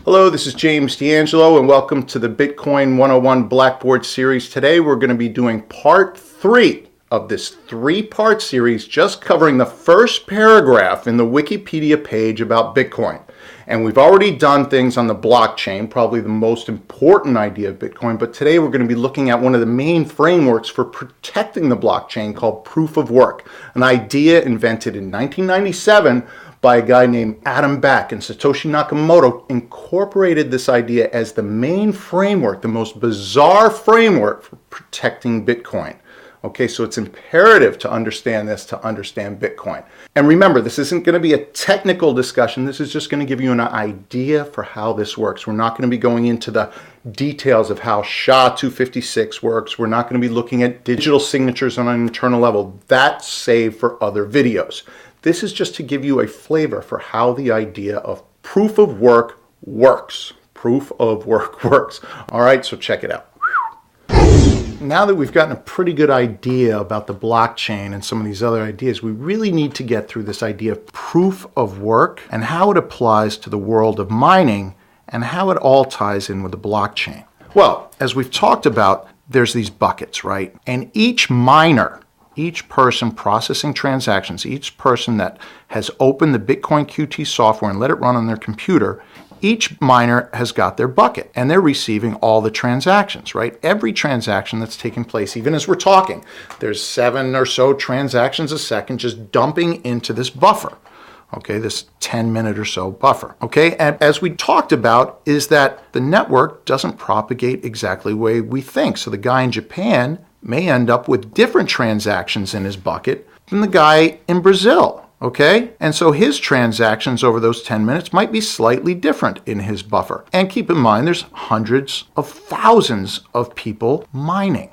Hello, this is James D'Angelo and welcome to the Bitcoin 101 Blackboard series. Today we're going to be doing part 3 of this 3-part series just covering the first paragraph in the Wikipedia page about Bitcoin. And we've already done things on the blockchain, probably the most important idea of Bitcoin, but today we're going to be looking at one of the main frameworks for protecting the blockchain called proof of work, an idea invented in 1997 by a guy named Adam Back, and Satoshi Nakamoto incorporated this idea as the main framework, the most bizarre framework for protecting Bitcoin. Okay, so it's imperative to understand this to understand Bitcoin. And remember, this isn't going to be a technical discussion. This is just going to give you an idea for how this works. We're not going to be going into the details of how SHA-256 works. We're not going to be looking at digital signatures on an internal level. That's saved for other videos. This is just to give you a flavor for how the idea of proof of work works. Proof of work works. All right, so check it out. Now that we've gotten a pretty good idea about the blockchain and some of these other ideas, we really need to get through this idea of proof of work and how it applies to the world of mining and how it all ties in with the blockchain. Well, as we've talked about, there's these buckets, right? And each miner, each person processing transactions, each person that has opened the Bitcoin QT software and let it run on their computer, each miner has got their bucket and they're receiving all the transactions, right? Every transaction that's taking place, even as we're talking, there's 7 or so transactions a second just dumping into this buffer. Okay, this 10-minute or so buffer. Okay, and as we talked about is that the network doesn't propagate exactly the way we think. So the guy in Japan may end up with different transactions in his bucket than the guy in Brazil. Okay, and so his transactions over those 10 minutes might be slightly different in his buffer. And keep in mind, there's hundreds of thousands of people mining.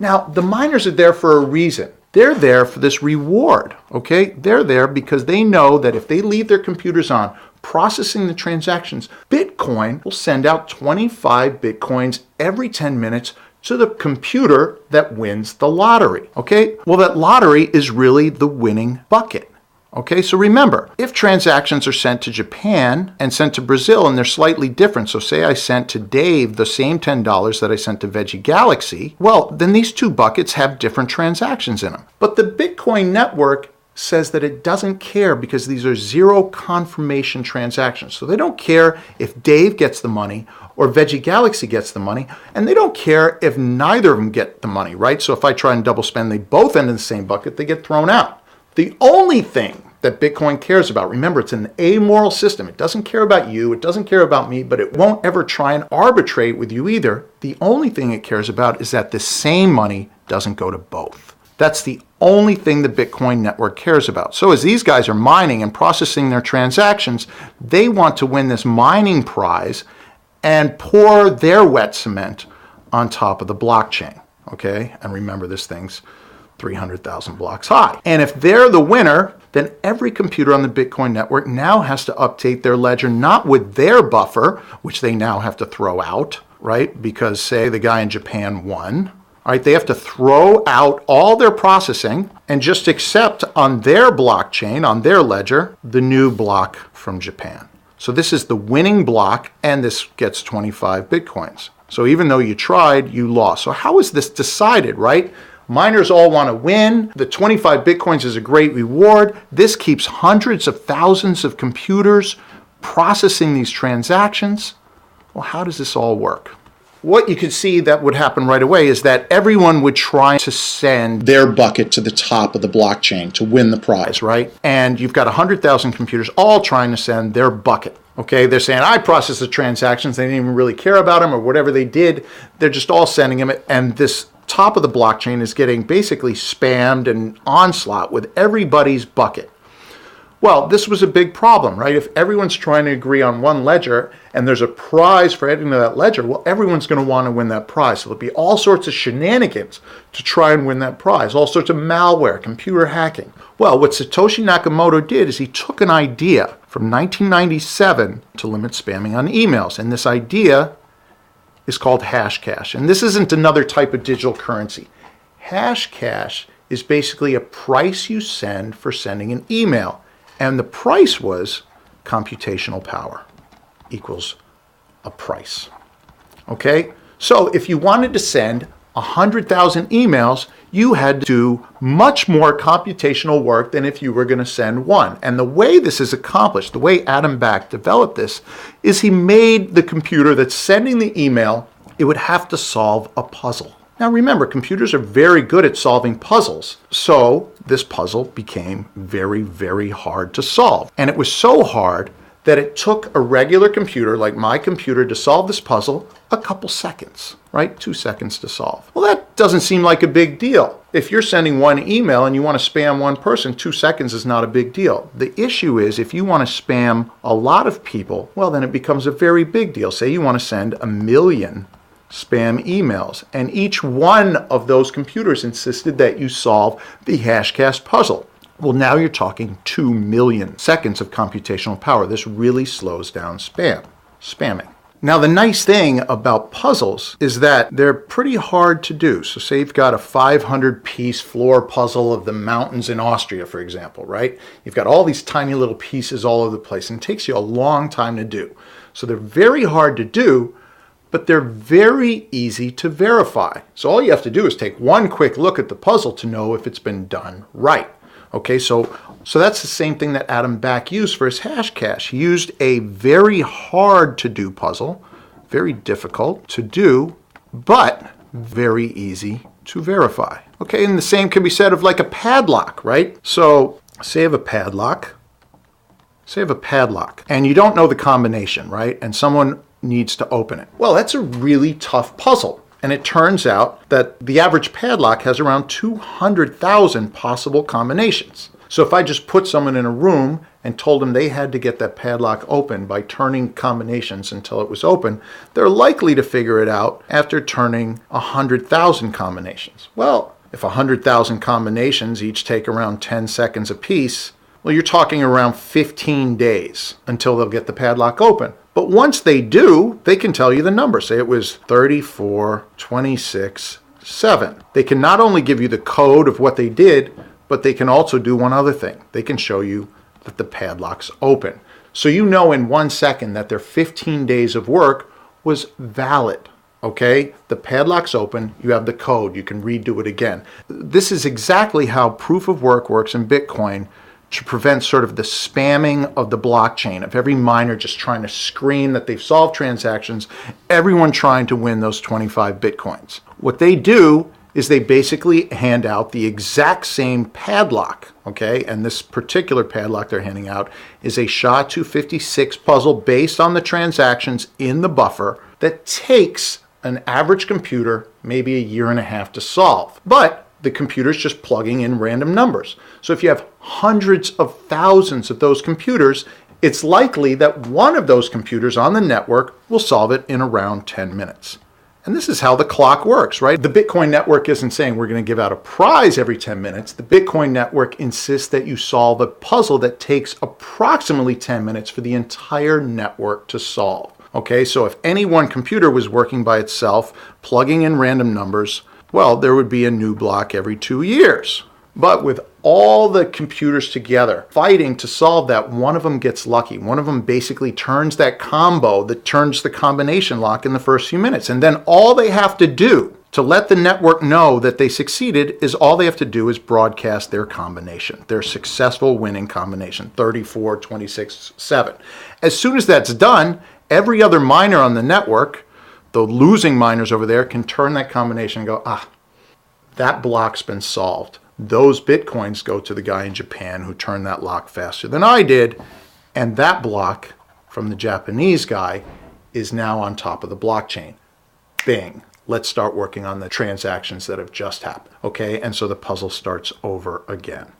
Now, the miners are there for a reason. They're there for this reward, okay? They're there because they know that if they leave their computers on, processing the transactions, Bitcoin will send out 25 Bitcoins every 10 minutes to the computer that wins the lottery, okay? Well, that lottery is really the winning bucket. Okay, so remember, if transactions are sent to Japan and sent to Brazil and they're slightly different, so say I sent to Dave the same $10 that I sent to Veggie Galaxy, well, then these two buckets have different transactions in them. But the Bitcoin network says that it doesn't care because these are zero confirmation transactions. So they don't care if Dave gets the money or Veggie Galaxy gets the money, and they don't care if neither of them get the money, right? So if I try and double spend, they both end in the same bucket, they get thrown out. The only thing that Bitcoin cares about, remember, it's an amoral system. It doesn't care about you, it doesn't care about me, but it won't ever try and arbitrate with you either. The only thing it cares about is that the same money doesn't go to both. That's the only thing the Bitcoin network cares about. So as these guys are mining and processing their transactions, they want to win this mining prize and pour their wet cement on top of the blockchain, okay? And remember, this thing's 300,000 blocks high. And if they're the winner, then every computer on the Bitcoin network now has to update their ledger, not with their buffer, which they now have to throw out, right? Because say the guy in Japan won, all right, they have to throw out all their processing and just accept on their blockchain, on their ledger, the new block from Japan. So this is the winning block, and this gets 25 Bitcoins. So even though you tried, you lost. So how is this decided, right? Miners all want to win. The 25 Bitcoins is a great reward. This keeps hundreds of thousands of computers processing these transactions. Well, how does this all work? What you could see that would happen right away is that everyone would try to send their bucket to the top of the blockchain to win the prize, right? And you've got 100,000 computers all trying to send their bucket. Okay, they're saying, I processed the transactions. They didn't even really care about them or whatever they did. They're just all sending them. And this top of the blockchain is getting basically spammed and onslaught with everybody's bucket. Well, this was a big problem, right? If everyone's trying to agree on one ledger and there's a prize for adding to that ledger, well, everyone's going to want to win that prize. So there'll be all sorts of shenanigans to try and win that prize, all sorts of malware, computer hacking. Well, what Satoshi Nakamoto did is he took an idea from 1997 to limit spamming on emails. And this idea is called Hashcash. And this isn't another type of digital currency. Hashcash is basically a price you send for sending an email. And the price was computational power equals a price. Okay? So if you wanted to send 100,000 emails, you had to do much more computational work than if you were going to send one. And the way this is accomplished, the way Adam Back developed this, is he made the computer that's sending the email, it would have to solve a puzzle. Now remember, computers are very good at solving puzzles. So this puzzle became very, very hard to solve. And it was so hard that it took a regular computer like my computer to solve this puzzle a couple seconds, right? 2 seconds to solve. Well, that doesn't seem like a big deal. If you're sending one email and you want to spam one person, 2 seconds is not a big deal. The issue is if you want to spam a lot of people, well, then it becomes a very big deal. Say you want to send 1 million spam emails, and each one of those computers insisted that you solve the Hashcash puzzle. Well, now you're talking 2 million seconds of computational power. This really slows down spamming. Now, the nice thing about puzzles is that they're pretty hard to do. So say you've got a 500-piece floor puzzle of the mountains in Austria, for example, right? You've got all these tiny little pieces all over the place, and it takes you a long time to do. So they're very hard to do, but they're very easy to verify. So all you have to do is take one quick look at the puzzle to know if it's been done right. Okay, so that's the same thing that Adam Back used for his Hashcash. He used a very hard to do puzzle, very difficult to do, but very easy to verify. Okay, and the same can be said of like a padlock, right? So say you have a padlock, and you don't know the combination, right? And someone needs to open it. Well, that's a really tough puzzle. And it turns out that the average padlock has around 200,000 possible combinations. So if I just put someone in a room and told them they had to get that padlock open by turning combinations until it was open, they're likely to figure it out after turning 100,000 combinations. Well, if 100,000 combinations each take around 10 seconds apiece, well, you're talking around 15 days until they'll get the padlock open. But once they do, they can tell you the number. Say it was 34, 26, 7. They can not only give you the code of what they did, but they can also do one other thing. They can show you that the padlock's open. So you know in 1 second that their 15 days of work was valid. Okay? The padlock's open, you have the code, you can redo it again. This is exactly how proof of work works in Bitcoin, to prevent sort of the spamming of the blockchain, of every miner just trying to scream that they've solved transactions, everyone trying to win those 25 Bitcoins. What they do is they basically hand out the exact same padlock, okay? And this particular padlock they're handing out is a SHA-256 puzzle based on the transactions in the buffer that takes an average computer maybe 1.5 years to solve. But the computer's just plugging in random numbers. So if you have hundreds of thousands of those computers, it's likely that one of those computers on the network will solve it in around 10 minutes. And this is how the clock works, right? The Bitcoin network isn't saying we're going to give out a prize every 10 minutes. The Bitcoin network insists that you solve a puzzle that takes approximately 10 minutes for the entire network to solve. Okay, so if any one computer was working by itself, plugging in random numbers, well, there would be a new block every 2 years. But with all the computers together fighting to solve that, one of them gets lucky. One of them basically turns that combo that turns the combination lock in the first few minutes. And then all they have to do to let the network know that they succeeded is all they have to do is broadcast their combination, their successful winning combination, 34, 26, 7. As soon as that's done, every other miner on the network, the losing miners over there, can turn that combination and go, that block's been solved. Those Bitcoins go to the guy in Japan who turned that lock faster than I did, and that block from the Japanese guy is now on top of the blockchain. Bing. Let's start working on the transactions that have just happened. Okay, and so the puzzle starts over again.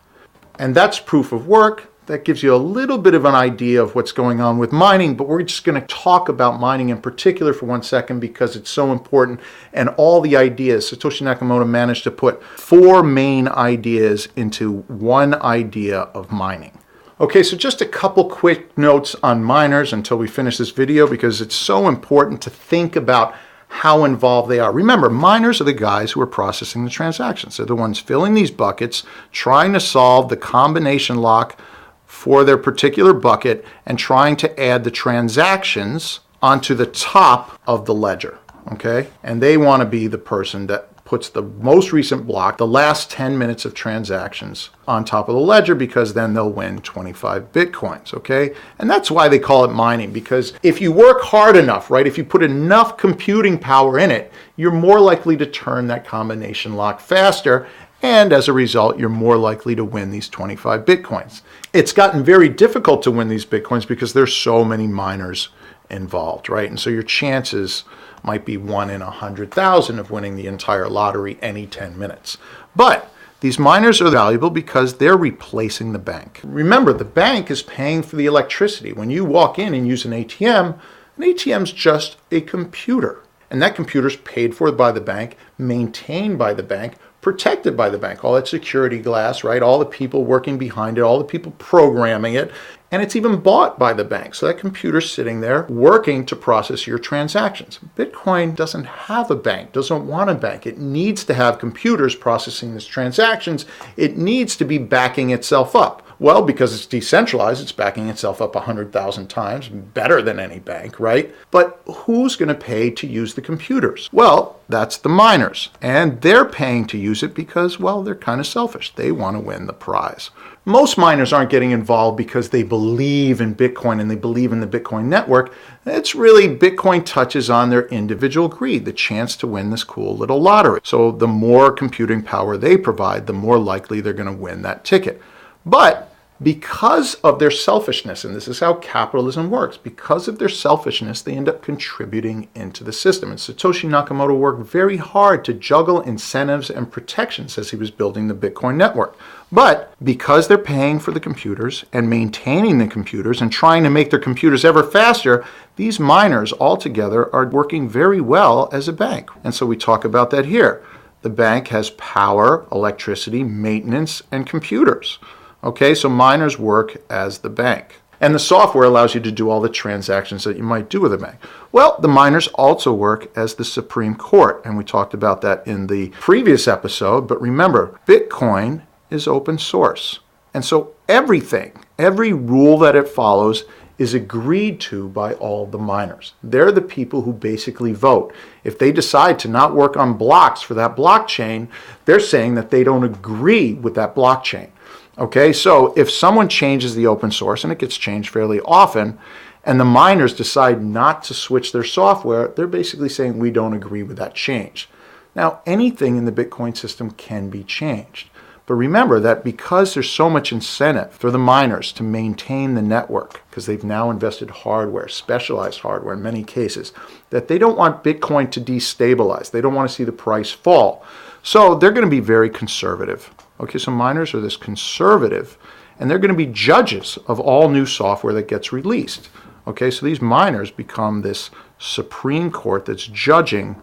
And that's proof of work. That gives you a little bit of an idea of what's going on with mining, but we're just going to talk about mining in particular for 1 second because it's so important. And all the ideas, Satoshi Nakamoto managed to put 4 main ideas into one idea of mining. Okay, so just a couple quick notes on miners until we finish this video because it's so important to think about how involved they are. Remember, miners are the guys who are processing the transactions. They're the ones filling these buckets, trying to solve the combination lock for their particular bucket and trying to add the transactions onto the top of the ledger, okay? And they want to be the person that puts the most recent block, the last 10 minutes of transactions, on top of the ledger, because then they'll win 25 Bitcoins, okay? And that's why they call it mining, because if you work hard enough, right, if you put enough computing power in it, you're more likely to turn that combination lock faster, and as a result, you're more likely to win these 25 Bitcoins. It's gotten very difficult to win these Bitcoins because there's so many miners involved, right? And so your chances might be 1 in 100,000 of winning the entire lottery any 10 minutes. But these miners are valuable because they're replacing the bank. Remember, the bank is paying for the electricity. When you walk in and use an ATM's just a computer. And that computer's paid for by the bank, maintained by the bank, protected by the bank. All that security glass, right? All the people working behind it, all the people programming it, and it's even bought by the bank. So that computer's sitting there working to process your transactions. Bitcoin doesn't have a bank, doesn't want a bank. It needs to have computers processing these transactions. It needs to be backing itself up. Well, because it's decentralized, it's backing itself up 100,000 times, better than any bank, right? But who's going to pay to use the computers? Well, that's the miners. And they're paying to use it because, well, they're kind of selfish. They want to win the prize. Most miners aren't getting involved because they believe in Bitcoin and they believe in the Bitcoin network. It's really Bitcoin touches on their individual greed, the chance to win this cool little lottery. So the more computing power they provide, the more likely they're going to win that ticket. But because of their selfishness, and this is how capitalism works, because of their selfishness, they end up contributing into the system. And Satoshi Nakamoto worked very hard to juggle incentives and protections as he was building the Bitcoin network. But because they're paying for the computers and maintaining the computers and trying to make their computers ever faster, these miners altogether are working very well as a bank. And so we talk about that here. The bank has power, electricity, maintenance, and computers. Okay, so miners work as the bank. And the software allows you to do all the transactions that you might do with a bank. Well, the miners also work as the Supreme Court, and we talked about that in the previous episode. But remember, Bitcoin is open source. And so everything, every rule that it follows is agreed to by all the miners. They're the people who basically vote. If they decide to not work on blocks for that blockchain, they're saying that they don't agree with that blockchain. Okay, so if someone changes the open source, and it gets changed fairly often, and the miners decide not to switch their software, they're basically saying we don't agree with that change. Now, anything in the Bitcoin system can be changed. But remember that because there's so much incentive for the miners to maintain the network, because they've now invested hardware, specialized hardware in many cases, that they don't want Bitcoin to destabilize. They don't want to see the price fall. So they're going to be very conservative. Okay, so miners are this conservative, and they're going to be judges of all new software that gets released. Okay, so these miners become this Supreme Court that's judging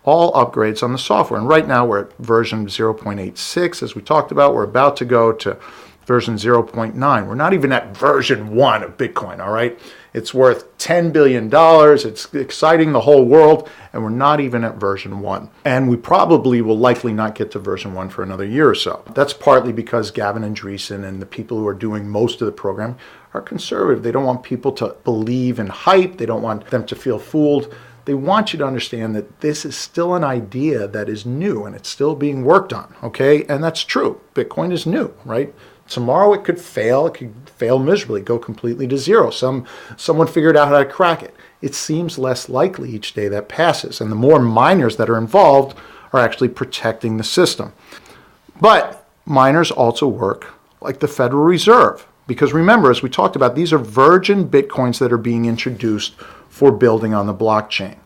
all upgrades on the software. And right now we're at version 0.86, as we talked about. We're about to go to version 0.9. We're not even at version 1 of Bitcoin, all right? It's worth $10 billion. It's exciting the whole world, and we're not even at version 1. And we probably will likely not get to version 1 for another year or so. That's partly because Gavin Andresen and the people who are doing most of the program are conservative. They don't want people to believe in hype. They don't want them to feel fooled. They want you to understand that this is still an idea that is new, and it's still being worked on, okay? And that's true. Bitcoin is new, right? Tomorrow it could fail miserably, go completely to zero. Someone figured out how to crack it. It seems less likely each day that passes, and the more miners that are involved are actually protecting the system. But miners also work like the Federal Reserve, because remember, as we talked about, these are virgin Bitcoins that are being introduced for building on the blockchain.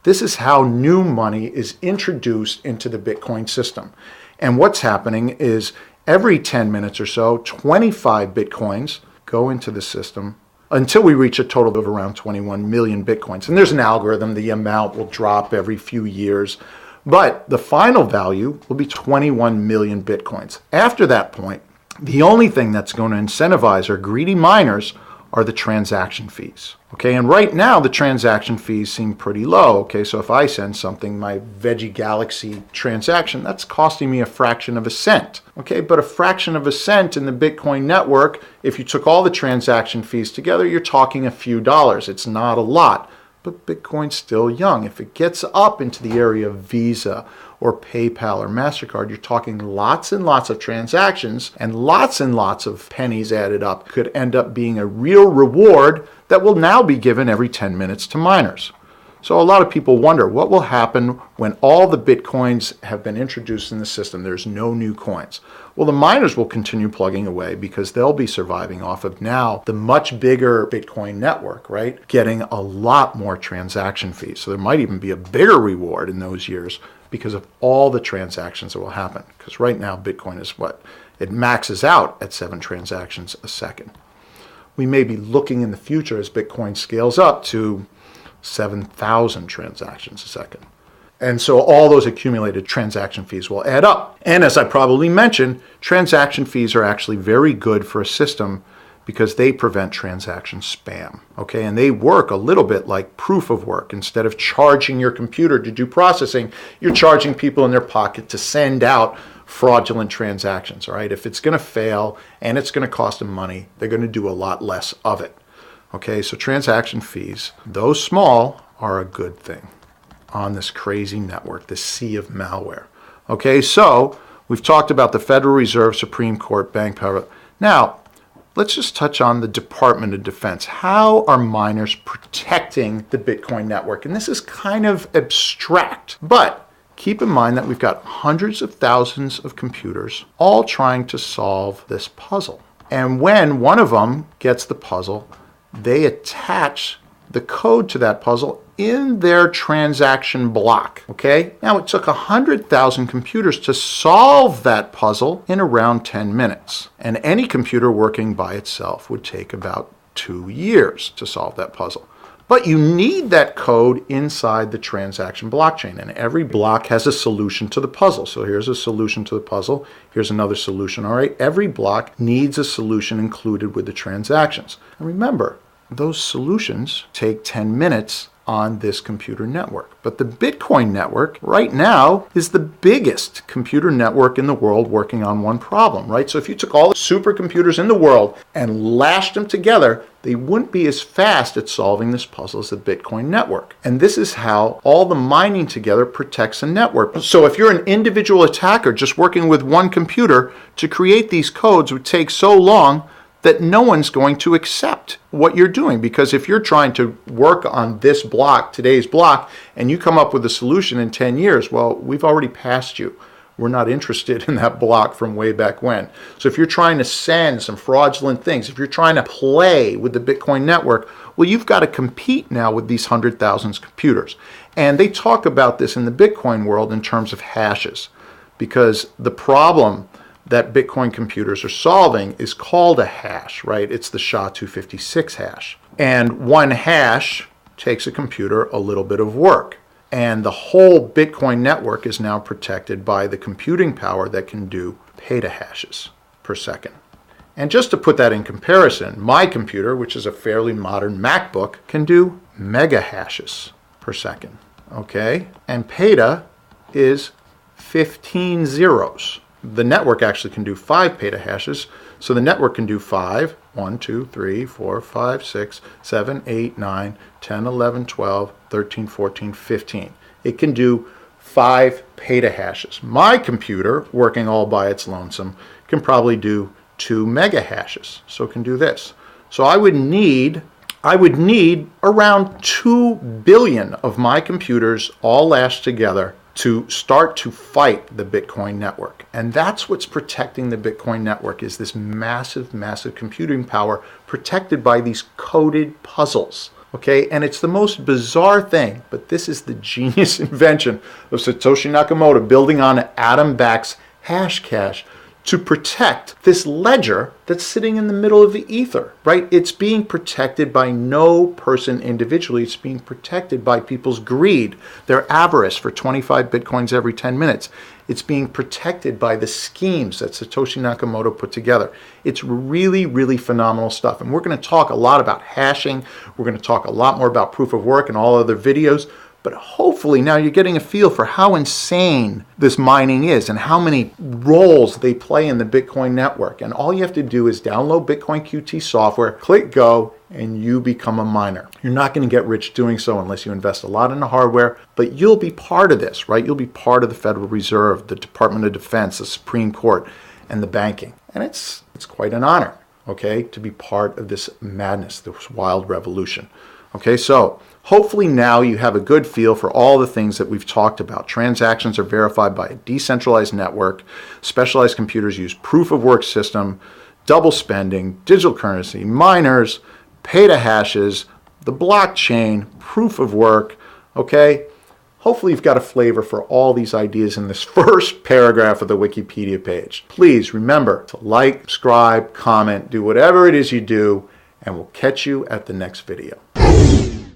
This is how new money is introduced into the Bitcoin system. And what's happening is every 10 minutes or so, 25 Bitcoins go into the system until we reach a total of around 21 million Bitcoins. And there's an algorithm, the amount will drop every few years, but the final value will be 21 million Bitcoins. After that point, the only thing that's going to incentivize our greedy miners are the transaction fees. Okay, and right now the transaction fees seem pretty low. Okay, so if I send something, my Veggie Galaxy transaction, that's costing me a fraction of a cent. Okay, but a fraction of a cent in the Bitcoin network, if you took all the transaction fees together, you're talking a few dollars. It's not a lot. but Bitcoin's still young. If it gets up into the area of Visa or PayPal or MasterCard, you're talking lots and lots of transactions, and lots of pennies added up could end up being a real reward that will now be given every 10 minutes to miners. So a lot of people wonder what will happen when all the Bitcoins have been introduced in the system. There's no new coins. Well, the miners will continue plugging away because they'll be surviving off of now the much bigger Bitcoin network, right? Getting a lot more transaction fees. So there might even be a bigger reward in those years because of all the transactions that will happen. Because right now Bitcoin is it maxes out at 7 transactions a second. We may be looking in the future as Bitcoin scales up to 7,000 transactions a second. And so all those accumulated transaction fees will add up. And as I probably mentioned, transaction fees are actually very good for a system because they prevent transaction spam. Okay, and they work a little bit like proof of work. Instead of charging your computer to do processing, you're charging people in their pocket to send out fraudulent transactions. All right, if it's going to fail and it's going to cost them money, they're going to do a lot less of it. Okay, so transaction fees, though small, are a good thing on this crazy network, this sea of malware. Okay, so we've talked about the Federal Reserve, Supreme Court, bank power. Now, let's just touch on the Department of Defense. How are miners protecting the Bitcoin network? And this is kind of abstract, but keep in mind that we've got hundreds of thousands of computers all trying to solve this puzzle. And when one of them gets the puzzle, they attach the code to that puzzle in their transaction block. Okay? Now, it took 100,000 computers to solve that puzzle in around 10 minutes. And any computer working by itself would take about 2 years to solve that puzzle. But you need that code inside the transaction blockchain, and every block has a solution to the puzzle. So here's a solution to the puzzle. Here's another solution. All right, every block needs a solution included with the transactions. And remember, those solutions take 10 minutes on this computer network. But the Bitcoin network right now is the biggest computer network in the world working on one problem, right? So if you took all the supercomputers in the world and lashed them together, they wouldn't be as fast at solving this puzzle as the Bitcoin network. And this is how all the mining together protects a network. So if you're an individual attacker just working with one computer, to create these codes would take so long that no one's going to accept what you're doing. Because if you're trying to work on this block, today's block, and you come up with a solution in 10 years, well, we've already passed you. We're not interested in that block from way back when. So if you're trying to send some fraudulent things, if you're trying to play with the Bitcoin network, well, you've got to compete now with these 100,000 computers. And they talk about this in the Bitcoin world in terms of hashes, because the problem that Bitcoin computers are solving is called a hash, right? It's the SHA-256 hash. And one hash takes a computer a little bit of work. And the whole Bitcoin network is now protected by the computing power that can do petahashes per second. And just to put that in comparison, my computer, which is a fairly modern MacBook, can do megahashes per second, okay? And peta is 15 zeros. The network actually can do 5 petahashes, so the network can do 5, 1, 2, 3, 4, 5, 6, 7, 8, 9, 10, 11, 12, 13, 14, 15. It can do 5 petahashes. My computer, working all by its lonesome, can probably do 2 megahashes, so it can do this. So I would need around 2 billion of my computers all lashed together to start to fight the Bitcoin network. And that's what's protecting the Bitcoin network, is this massive, massive computing power protected by these coded puzzles. Okay, and it's the most bizarre thing, but this is the genius invention of Satoshi Nakamoto building on Adam Back's Hashcash to protect this ledger that's sitting in the middle of the ether, right? It's being protected by no person individually. It's being protected by people's greed, their avarice for 25 Bitcoins every 10 minutes. It's being protected by the schemes that Satoshi Nakamoto put together. It's really, really phenomenal stuff. And we're going to talk a lot about hashing. We're going to talk a lot more about proof of work and all other videos. But hopefully now you're getting a feel for how insane this mining is and how many roles they play in the Bitcoin network. And all you have to do is download Bitcoin QT software, click go, and you become a miner. You're not going to get rich doing so unless you invest a lot in the hardware, but you'll be part of this, right? You'll be part of the Federal Reserve, the Department of Defense, the Supreme Court, and the banking. And it's quite an honor, okay, to be part of this madness, this wild revolution. Okay, so hopefully now you have a good feel for all the things that we've talked about. Transactions are verified by a decentralized network. Specialized computers use proof of work system, double spending, digital currency, miners, pay-to-hashes, the blockchain, proof of work, okay? Hopefully you've got a flavor for all these ideas in this first paragraph of the Wikipedia page. Please remember to like, subscribe, comment, do whatever it is you do, and we'll catch you at the next video.